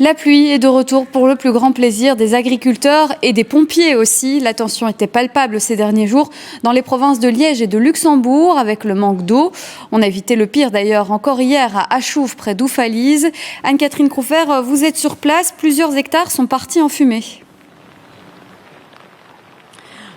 La pluie est de retour pour le plus grand plaisir des agriculteurs et des pompiers aussi. La tension était palpable ces derniers jours dans les provinces de Liège et de Luxembourg avec le manque d'eau. On a évité le pire d'ailleurs encore hier à Achouve près d'Oufalise. Anne-Catherine Croufert, vous êtes sur place. Plusieurs hectares sont partis en fumée.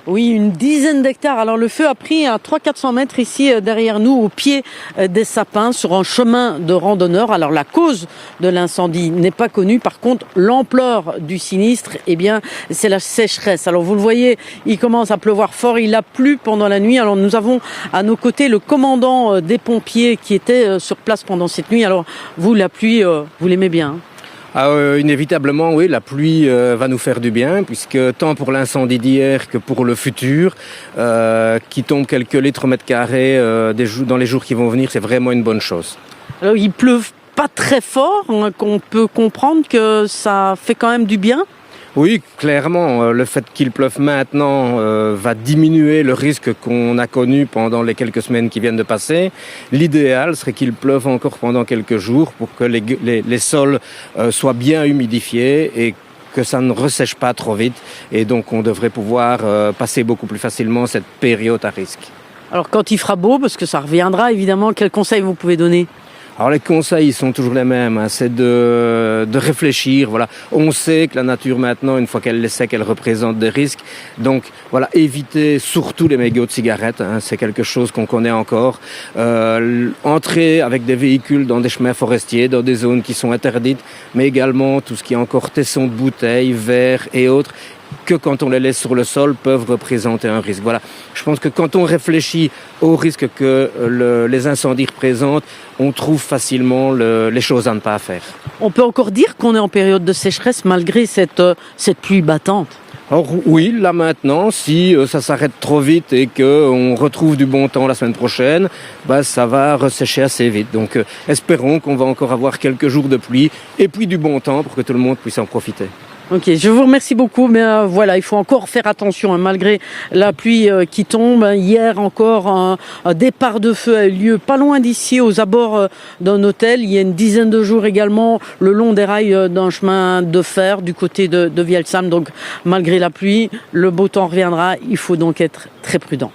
Oui, une dizaine d'hectares. Alors le feu a pris à 300-400 mètres ici derrière nous, au pied des sapins, sur un chemin de randonneurs. Alors la cause de l'incendie n'est pas connue. Par contre, l'ampleur du sinistre, eh bien, c'est la sécheresse. Alors vous le voyez, il commence à pleuvoir fort. Il a plu pendant la nuit. Alors nous avons à nos côtés le commandant des pompiers qui était sur place pendant cette nuit. Alors vous, la pluie, vous l'aimez bien, hein? Inévitablement, oui, la pluie va nous faire du bien, puisque tant pour l'incendie d'hier que pour le futur, qui tombe quelques litres au mètre carré dans les jours qui vont venir, c'est vraiment une bonne chose. Alors il pleut pas très fort, hein, qu'on peut comprendre que ça fait quand même du bien. Oui, clairement, le fait qu'il pleuve maintenant va diminuer le risque qu'on a connu pendant les quelques semaines qui viennent de passer. L'idéal serait qu'il pleuve encore pendant quelques jours pour que les sols soient bien humidifiés et que ça ne ressèche pas trop vite. Et donc on devrait pouvoir passer beaucoup plus facilement cette période à risque. Alors quand il fera beau, parce que ça reviendra évidemment, quels conseils vous pouvez donner ? Alors les conseils sont toujours les mêmes, hein, c'est de réfléchir. Voilà, on sait que la nature maintenant, une fois qu'elle le sait, qu'elle représente des risques. Donc voilà, éviter surtout les mégots de cigarettes, hein, c'est quelque chose qu'on connaît encore. Entrer avec des véhicules dans des chemins forestiers, dans des zones qui sont interdites, mais également tout ce qui est encore tessons de bouteilles, verres et autres, que quand on les laisse sur le sol, peuvent représenter un risque. Voilà. Je pense que quand on réfléchit aux risques que les incendies représentent, on trouve facilement les choses à ne pas faire. On peut encore dire qu'on est en période de sécheresse malgré cette pluie battante. Alors oui, là maintenant, si ça s'arrête trop vite et qu'on retrouve du bon temps la semaine prochaine, ça va ressécher assez vite. Donc espérons qu'on va encore avoir quelques jours de pluie et puis du bon temps pour que tout le monde puisse en profiter. Ok, je vous remercie beaucoup, mais voilà, il faut encore faire attention, hein, malgré la pluie qui tombe. Hier encore, un départ de feu a eu lieu pas loin d'ici, aux abords d'un hôtel. Il y a une dizaine de jours également, le long des rails d'un chemin de fer du côté de Vielsam. Donc malgré la pluie, le beau temps reviendra, il faut donc être très prudent.